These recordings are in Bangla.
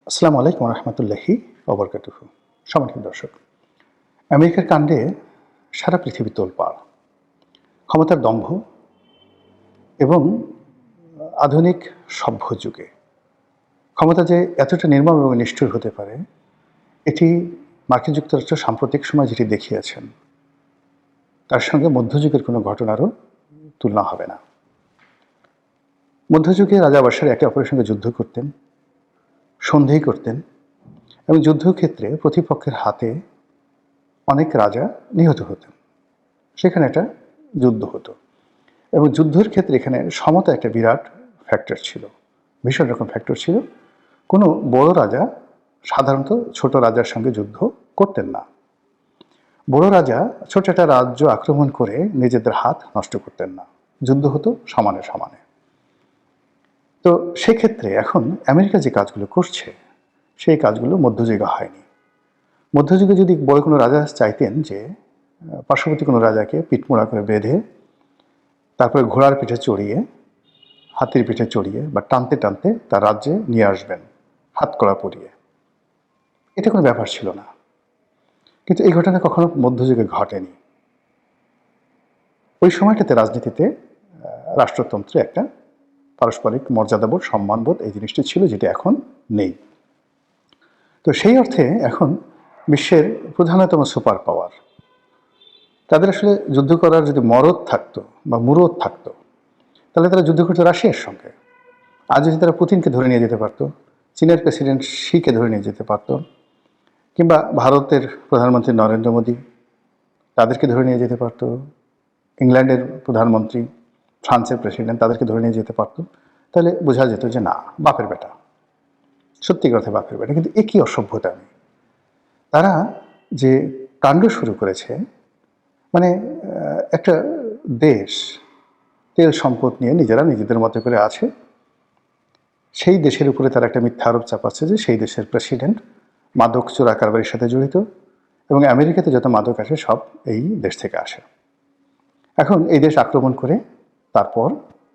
আসসালামু আলাইকুম রহমতুল্লাহি ওবরকাতুহু। সম্মানিত দর্শক, আমেরিকার কাণ্ডে সারা পৃথিবী তোলপাড়। ক্ষমতার দম্ভ এবং আধুনিক সভ্য যুগে ক্ষমতা যে এতটা নির্মম এবং নিষ্ঠুর হতে পারে, এটি মার্কিন যুক্তরাষ্ট্র সাম্প্রতিক সময় যেটি দেখিয়েছেন, তার সঙ্গে মধ্যযুগের কোনো ঘটনারও তুলনা হবে না। মধ্যযুগে রাজা বাদশারা একে অপরের সঙ্গে যুদ্ধ করতেন, সন্ধি করতেন এবং যুদ্ধক্ষেত্রে প্রতিপক্ষের হাতে অনেক রাজা নিহত হতেন। সেখানে একটা যুদ্ধ হতো এবং যুদ্ধের ক্ষেত্রে এখানে সমতা একটা বিরাট ফ্যাক্টর ছিল, ভীষণ রকম ফ্যাক্টর ছিল। কোনো বড় রাজা সাধারণত ছোট রাজার সঙ্গে যুদ্ধ করতেন না। বড় রাজা ছোট একটা রাজ্য আক্রমণ করে নিজেদের হাত নষ্ট করতেন না, যুদ্ধ হতো সমানে সমানে। তো সেক্ষেত্রে এখন আমেরিকা যে কাজগুলো করছে, সেই কাজগুলো মধ্যযুগে হয়নি। মধ্যযুগে যদি বড় কোনো রাজা চাইতেন যে পার্শ্ববর্তী কোনো রাজাকে পিঠমোড়া করে বেঁধে তারপরে ঘোড়ার পিঠে চড়িয়ে, হাতির পিঠে চড়িয়ে বা টানতে টানতে তার রাজ্যে নিয়ে আসবেন হাতকড়া পরিয়ে, এটা কোনো ব্যাপার ছিল না। কিন্তু এই ঘটনা কখনো মধ্যযুগে ঘটেনি। ওই সময়টাতে রাজনীতিতে রাষ্ট্রতন্ত্রে একটা পারস্পরিক মর্যাদাবোধ, সম্মানবোধ এই জিনিসটি ছিল, যেটা এখন নেই। তো সেই অর্থে এখন বিশ্বের প্রধানতম সুপার পাওয়ার, তাদের আসলে যুদ্ধ করার যদি মরদ থাকতো বা মুরদ থাকতো, তাহলে তারা যুদ্ধ করতো রাশিয়ার সঙ্গে। আজ যদি তারা পুতিনকে ধরে নিয়ে যেতে পারতো, চীনের প্রেসিডেন্ট শিকে ধরে নিয়ে যেতে পারতো, কিংবা ভারতের প্রধানমন্ত্রী নরেন্দ্র মোদী তাদেরকে ধরে নিয়ে যেতে পারতো, ইংল্যান্ডের প্রধানমন্ত্রী, ফ্রান্সের প্রেসিডেন্ট তাদেরকে ধরে নিয়ে যেতে পারতো, তাহলে বোঝা যেত যে না, বাপের বেটা, সত্যি কথা বাপের বেটা। কিন্তু এ কি অসভ্যতা! তারা যে কাণ্ড শুরু করেছে, মানে একটা দেশ তেল সম্পদ নিয়ে নিজেরা নিজেদের মতো করে আছে, সেই দেশের উপরে তারা একটা মিথ্যা আরোপ চাপাচ্ছে যে সেই দেশের প্রেসিডেন্ট মাদক চোরা কারবারির সাথে জড়িত এবং আমেরিকাতে যত মাদক আসে সব এই দেশ থেকে আসে। এখন এই দেশ আক্রমণ করে তারপর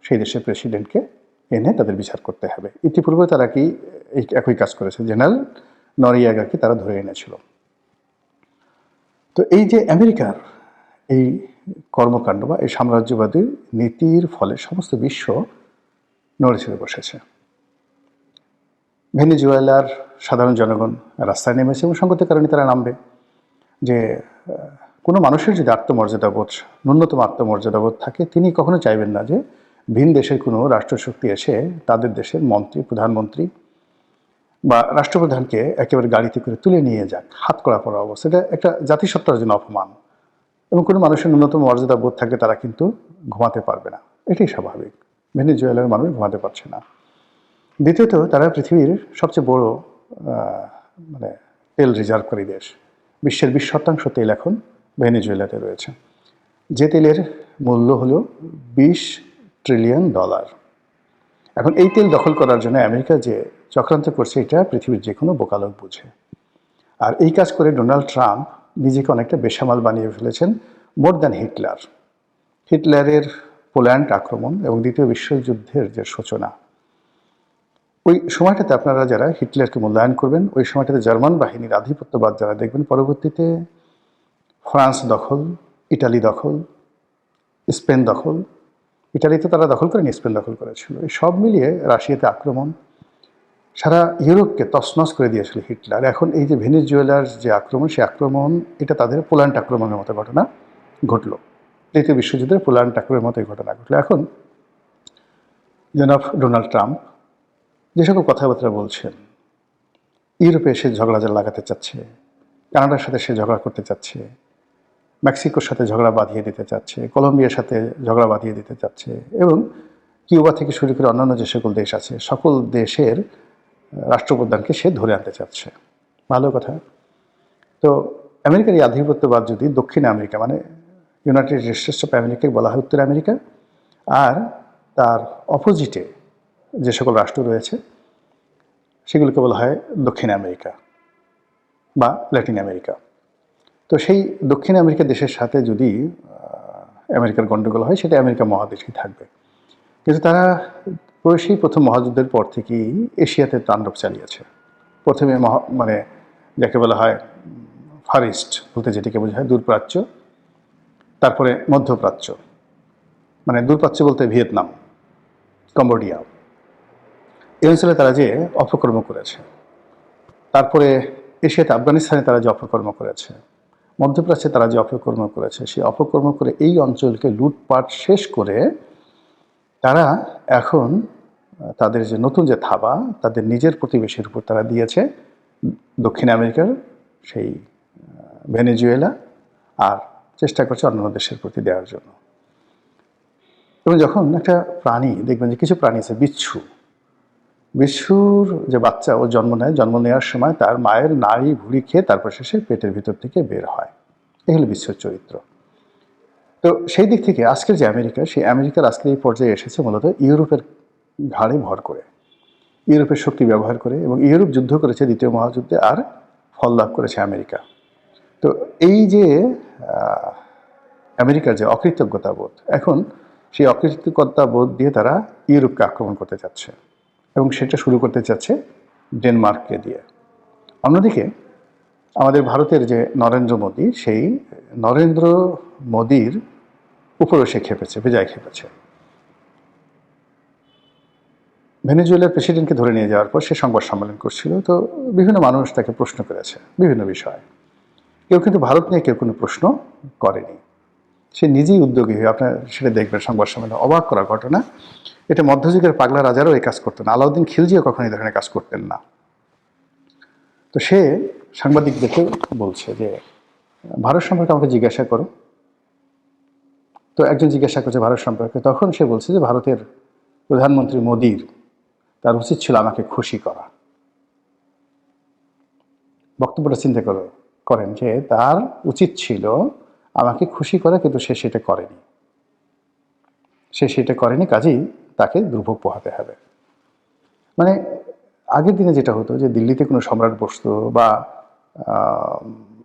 সেই দেশের প্রেসিডেন্টকে এনে তাদের বিচার করতে হবে। ইতিপূর্বে তারা কি এই একই কাজ করেছে, জেনারেল নরিয়াগাকে তারা ধরে এনেছিল। তো এই যে আমেরিকার এই কর্মকাণ্ড বা এই সাম্রাজ্যবাদী নীতির ফলে সমস্ত বিশ্ব নড়ে চড়ে বসেছে। ভেনেজুয়েলার সাধারণ জনগণ রাস্তায় নেমেছে এবং সঙ্গত কারণে তারা নামবে। যে কোনো মানুষের যদি আত্মমর্যাদাবোধ, ন্যূনতম আত্মমর্যাদাবোধ থাকে, তিনি কখনো চাইবেন না যে ভিন দেশের কোনো রাষ্ট্রশক্তি এসে তাদের দেশের মন্ত্রী, প্রধানমন্ত্রী বা রাষ্ট্রপ্রধানকে একেবারে গাড়িতে করে তুলে নিয়ে যাক হাতকড়া পরা অবস্থা। এটা একটা জাতিসত্তার জন্য অপমান। এবং কোনো মানুষের ন্যূনতম মর্যাদা বোধ থাকলে তারা কিন্তু ঘুমাতে পারবে না, এটাই স্বাভাবিক। ভেনেজুয়েলার মানুষ ঘুমাতে পারছে না। দ্বিতীয়ত, তারা পৃথিবীর সবচেয়ে বড় মানে তেল রিজার্ভকারী দেশ। বিশ্বের 20% তেল এখন ভেনেজুয়েলাতে রয়েছে, যে তেলের মূল্য হলো $20 ট্রিলিয়ন। এখন এই তেল দখল করার জন্য আমেরিকা যে চক্রান্ত করছে, এটা পৃথিবীর যে কোনো বোকালোক বুঝে। আর এই কাজ করে ডোনাল্ড ট্রাম্প নিজেকে অনেকটা বেসামাল বানিয়ে ফেলেছেন, মোর দ্যান হিটলার। হিটলারের পোল্যান্ড আক্রমণ এবং দ্বিতীয় বিশ্বযুদ্ধের যে সূচনা, ওই সময়টাতে আপনারা যারা হিটলারকে মূল্যায়ন করবেন, ওই সময়টাতে জার্মান বাহিনীর আধিপত্যবাদ যারা দেখবেন, পরবর্তীতে ফ্রান্স দখল, ইটালি দখল, স্পেন দখল। ইটালিতে তারা দখল করেনি, স্পেন দখল করেছিল। এই সব মিলিয়ে রাশিয়াতে আক্রমণ, সারা ইউরোপকে তছনছ করে দিয়েছিল হিটলার। এখন এই যে ভেনেজুয়েলার যে আক্রমণ, সেই আক্রমণ এটা তাদের পোল্যান্ড আক্রমণের মতো ঘটনা ঘটলো। দ্বিতীয় বিশ্বযুদ্ধের পোল্যান্ড আক্রমণের মতো এই ঘটনা ঘটলো। এখন জনাব ডোনাল্ড ট্রাম্প যে সকল কথাবার্তা বলছেন, ইউরোপে সে ঝগড়া লাগাতে চাচ্ছে, কানাডার সাথে সে ঝগড়া করতে চাচ্ছে, মেক্সিকোর সাথে ঝগড়া বাঁধিয়ে দিতে চাচ্ছে, কলম্বিয়ার সাথে ঝগড়া বাঁধিয়ে দিতে চাচ্ছে, এবং কিউবা থেকে শুরু করে অন্যান্য যে সকল দেশ আছে, সকল দেশের রাষ্ট্রপ্রধানকে সে ধরে আনতে চাচ্ছে। ভালো কথা। তো আমেরিকার এই আধিপত্যবাদ যদি দক্ষিণ আমেরিকা, মানে ইউনাইটেড স্টেটস অফ আমেরিকাকে বলা হয় উত্তর আমেরিকা, আর তার অপোজিটে যে সকল রাষ্ট্র রয়েছে সেগুলোকে বলা হয় দক্ষিণ আমেরিকা বা ল্যাটিন আমেরিকা। তো সেই দক্ষিণ আমেরিকা দেশের সাথে যদি আমেরিকার গণ্ডগোল হয়, সেটা আমেরিকা মহাদেশই থাকবে। কিন্তু তারা সেই প্রথম মহাযুদ্ধের পর থেকেই এশিয়াতে তাণ্ডব চালিয়েছে। প্রথমে মানে যাকে বলা হয় ফার ইস্ট বলতে যেটিকে বোঝায় দূরপ্রাচ্য, তারপরে মধ্যপ্রাচ্য, মানে দূরপ্রাচ্য বলতে ভিয়েতনাম, কম্বোডিয়া, এই অঞ্চলে তারা যে অপকর্ম করেছে, তারপরে এশিয়াতে আফগানিস্তানে তারা যে অপকর্ম করেছে, মধ্যপ্রাচ্যে তারা যে অপকর্ম করেছে, সেই অপকর্ম করে এই অঞ্চলকে লুটপাট শেষ করে তারা এখন তাদের যে নতুন যে থাবা তাদের নিজের প্রতিবেশীর উপর তারা দিয়েছে, দক্ষিণ আমেরিকার সেই ভেনেজুয়েলা, আর চেষ্টা করছে অন্যান্য দেশের প্রতি দেওয়ার জন্য। এবং যখন একটা প্রাণী দেখবেন যে কিছু প্রাণী আছে, বিচ্ছুর যে বাচ্চা ও জন্ম নেয়, জন্ম নেওয়ার সময় তার মায়ের নাড়ি ভুড়ি খেয়ে তারপর শেষে পেটের ভিতর থেকে বের হয়, এই হলো বিচ্ছুর চরিত্র। তো সেই দিক থেকে আজকের যে আমেরিকা, সেই আমেরিকার আজকের এই পর্যায়ে এসেছে মূলত ইউরোপের ঘাড়ে ভর করে, ইউরোপের শক্তি ব্যবহার করে, এবং ইউরোপ যুদ্ধ করেছে দ্বিতীয় মহাযুদ্ধে, আর ফল লাভ করেছে আমেরিকা। তো এই যে আমেরিকার যে অকৃতজ্ঞতা বোধ, এখন সেই অকৃতজ্ঞতা বোধ দিয়ে তারা ইউরোপকে আক্রমণ করতে চাচ্ছে, এবং সেটা শুরু করতে চাচ্ছে ডেনমার্ককে দিয়ে। অন্যদিকে আমাদের ভারতের যে নরেন্দ্র মোদী, সেই নরেন্দ্র মোদীর উপরেও সে খেপেছে, বেজায় খেপেছে। ভেনেজুয়েলার প্রেসিডেন্টকে ধরে নিয়ে যাওয়ার পর সে সংবাদ সম্মেলন করছিল, তো বিভিন্ন মানুষ তাকে প্রশ্ন করেছে বিভিন্ন বিষয়ে। কেউ কিন্তু ভারত নিয়ে কেউ কোনো প্রশ্ন করেনি, সে নিজেই উদ্যোগী হয়ে, আপনার সেটা দেখবেন সংবাদ সম্মেলন, অবাক করা ঘটনা। এটা মধ্যযুগের পাগলা রাজারাও এই কাজ করতেন, আলাউদ্দিন খিলজিও কখনো এই ধরনের কাজ করতেন না। তো সে সাংবাদিকদেরকে বলছে যে ভারত সম্পর্কে আমাকে জিজ্ঞাসা করো। তো একজন জিজ্ঞাসা করছে ভারত সম্পর্কে, তখন সে বলছে যে ভারতের প্রধানমন্ত্রী মোদীর, তার উচিত ছিল আমাকে খুশি করা। বক্তব্যটা চিন্তা করেন যে তার উচিত ছিল আমাকে খুশি করা, কিন্তু সে সেটা করেনি, কাজেই তাকে দুর্ভোগ পোহাতে হবে। মানে আগের দিনে যেটা হতো যে দিল্লিতে কোনো সম্রাট বসতো, বা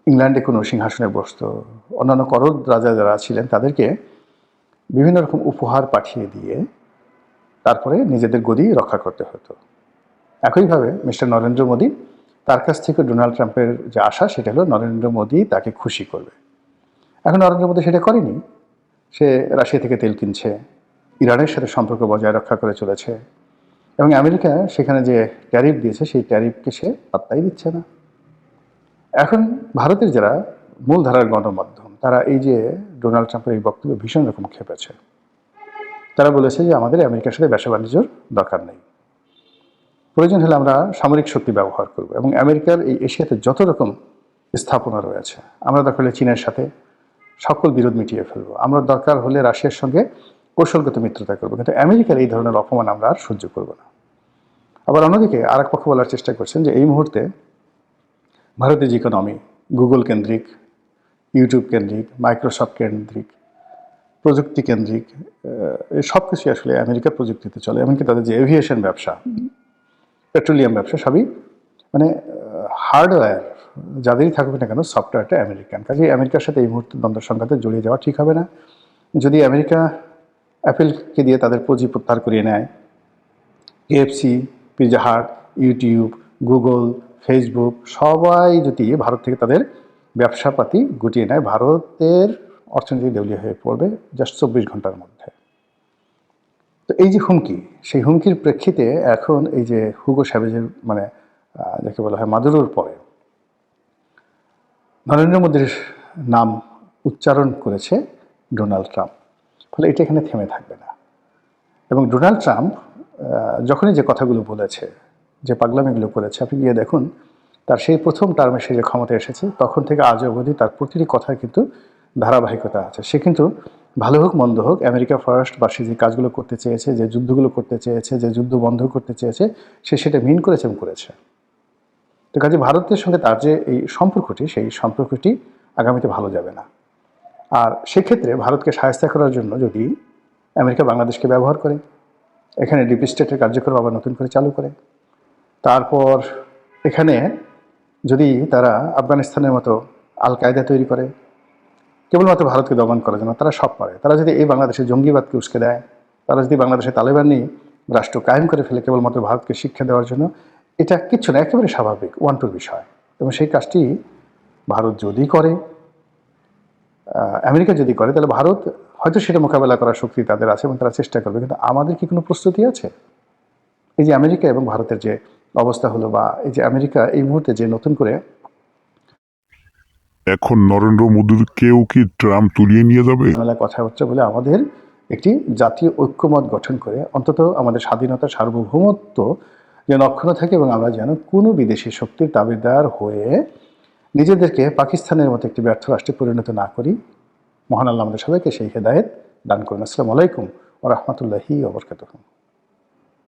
ইংল্যান্ডে কোনো সিংহাসনে বসতো, অন্যান্য করদ রাজা যারা ছিলেন তাদেরকে বিভিন্ন রকম উপহার পাঠিয়ে দিয়ে তারপরে নিজেদের গদি রক্ষা করতে হতো। একইভাবে মিস্টার নরেন্দ্র মোদী, তার কাছ থেকে ডোনাল্ড ট্রাম্পের যে আশা, সেটা হলো নরেন্দ্র মোদী তাকে খুশি করবে। এখন নরেন্দ্র মোদী সেটা করেনি, সে রাশিয়া থেকে তেল কিনছে, ইরানের সাথে সম্পর্ক বজায় রক্ষা করে চলেছে, এবং আমেরিকা সেখানে যে ট্যারিফ দিয়েছে সেই ট্যারিফকে সে পাত্তাই দিচ্ছে না। এখন ভারতের যারা মূলধারার গণমাধ্যম, তারা এই যে ডোনাল্ড ট্রাম্পের এই বক্তব্যে ভীষণ রকম খেপেছে। তারা বলেছে যে আমাদের আমেরিকার সাথে ব্যবসা বাণিজ্যর দরকার নেই, প্রয়োজন হলে আমরা সামরিক শক্তি ব্যবহার করব, এবং আমেরিকার এই এশিয়াতে যত রকম স্থাপনা রয়েছে আমরা দরকার হলে চীনের সাথে সকল বিরোধ মিটিয়ে ফেলবো, আমরা দরকার হলে রাশিয়ার সঙ্গে কৌশলগত মিত্রতা করবো, কিন্তু আমেরিকার এই ধরনের অপমান আমরা আর সহ্য করব না। আবার অন্যদিকে আর এক পক্ষ বলার চেষ্টা করছেন যে এই মুহূর্তে ভারতের যে ইকোনমি গুগল কেন্দ্রিক, ইউটিউব কেন্দ্রিক, মাইক্রোসফট কেন্দ্রিক, প্রযুক্তি কেন্দ্রিক, সব কিছুই আসলে আমেরিকার প্রযুক্তিতে চলে। এমনকি তাদের যে এভিয়েশন ব্যবসা, পেট্রোলিয়াম ব্যবসা, সবই মানে হার্ডওয়্যার যাদেরই থাকুক না কেন, সফটওয়্যারটা আমেরিকান। কাজেই আমেরিকার সাথে এই মুহূর্তে দ্বন্দ্ব সংঘাতে জড়িয়ে যাওয়া ঠিক হবে না। যদি আমেরিকা অ্যাপেলকে দিয়ে তাদের পুঁজি প্রত্যাহার করিয়ে নেয়, KFC, Pizza Hut, YouTube, Google, Facebook সবাই যদি ভারত থেকে তাদের ব্যবসাপাতি গুটিয়ে নেয়, ভারতের অর্থনীতি দেউলিয়া হয়ে পড়বে জাস্ট 24 ঘন্টার মধ্যে। তো এই যে হুমকি, সেই হুমকির প্রেক্ষিতে এখন এই যে হুগো স্যাভেজের মানে যাকে বলা হয় মাদুরোর পরে নরেন্দ্র মোদীর নাম উচ্চারণ করেছে ডোনাল্ড ট্রাম্প, ফলে এটা এখানে থেমে থাকবে না। এবং ডোনাল্ড ট্রাম্প যখনই যে কথাগুলো বলেছে, যে পাগলামিগুলো করেছে, আপনি গিয়ে দেখুন তার সেই প্রথম টার্মে সে যে ক্ষমতায় এসেছে তখন থেকে আজ অবধি তার প্রতিটি কথায় কিন্তু ধারাবাহিকতা আছে। সে কিন্তু ভালো হোক মন্দ হোক আমেরিকা ফার্স্ট বা সে যে কাজগুলো করতে চেয়েছে, যে যুদ্ধগুলো করতে চেয়েছে, যে যুদ্ধ বন্ধ করতে চেয়েছে, সে সেটা মিন করেছে এবং করেছে। তো কাজে ভারতের সঙ্গে তার যে এই সম্পর্কটি, সেই সম্পর্কটি আগামীতে ভালো যাবে না। আর সেক্ষেত্রে ভারতকে সাহায্য করার জন্য যদি আমেরিকা বাংলাদেশকে ব্যবহার করে, এখানে ডিপ স্টেটের কার্যক্রম আবার নতুন করে চালু করে, তারপর এখানে যদি তারা আফগানিস্তানের মতো আল কায়দা তৈরি করে কেবলমাত্র ভারতকে দমন করার জন্য, তারা সব পারে। তারা যদি এই বাংলাদেশের জঙ্গিবাদকে উস্কে দেয়, তারা যদি বাংলাদেশে তালেবানি রাষ্ট্র কায়েম করে ফেলে কেবলমাত্র ভারতকে শিক্ষা দেওয়ার জন্য, এটা কিচ্ছু না, একেবারে স্বাভাবিক ওয়ান টুর বিষয়। এবং সেই কাজটি ভারত যদি করে, আমেরিকা যদি করে, তাহলে ভারত হয়তো সেটা মোকাবেলা করার শক্তি তাদের আছে এবং তারা চেষ্টা করবে। কিন্তু আমাদের কি কোনো প্রস্তুতি আছে? এই যে আমেরিকা এবং ভারতের যে অবস্থা হলো, বা এই যে আমেরিকা এই মুহূর্তে যে নতুন করে এখন নরেন্দ্র মোদীকেও কি ট্রাম্প তুলিয়ে নিয়ে যাবে? ঝামেলা কথাবার্তা বলে আমাদের একটি জাতীয় ঐক্যমত গঠন করে অন্তত আমাদের স্বাধীনতা সার্বভৌমত্ব যেন অক্ষুণ্ণ থাকে, এবং আমরা যেন কোনো বিদেশি শক্তির দাবিদার হয়ে নিজেদেরকে পাকিস্তানের মতো একটি ব্যর্থ রাষ্ট্রে পরিণত না করি। মহান আল্লাহ আমাদের সবাইকে সেই হেদায়েত দান করুন। আসসালামু আলাইকুম ওয়া রাহমাতুল্লাহি ওয়া বারাকাতুহু।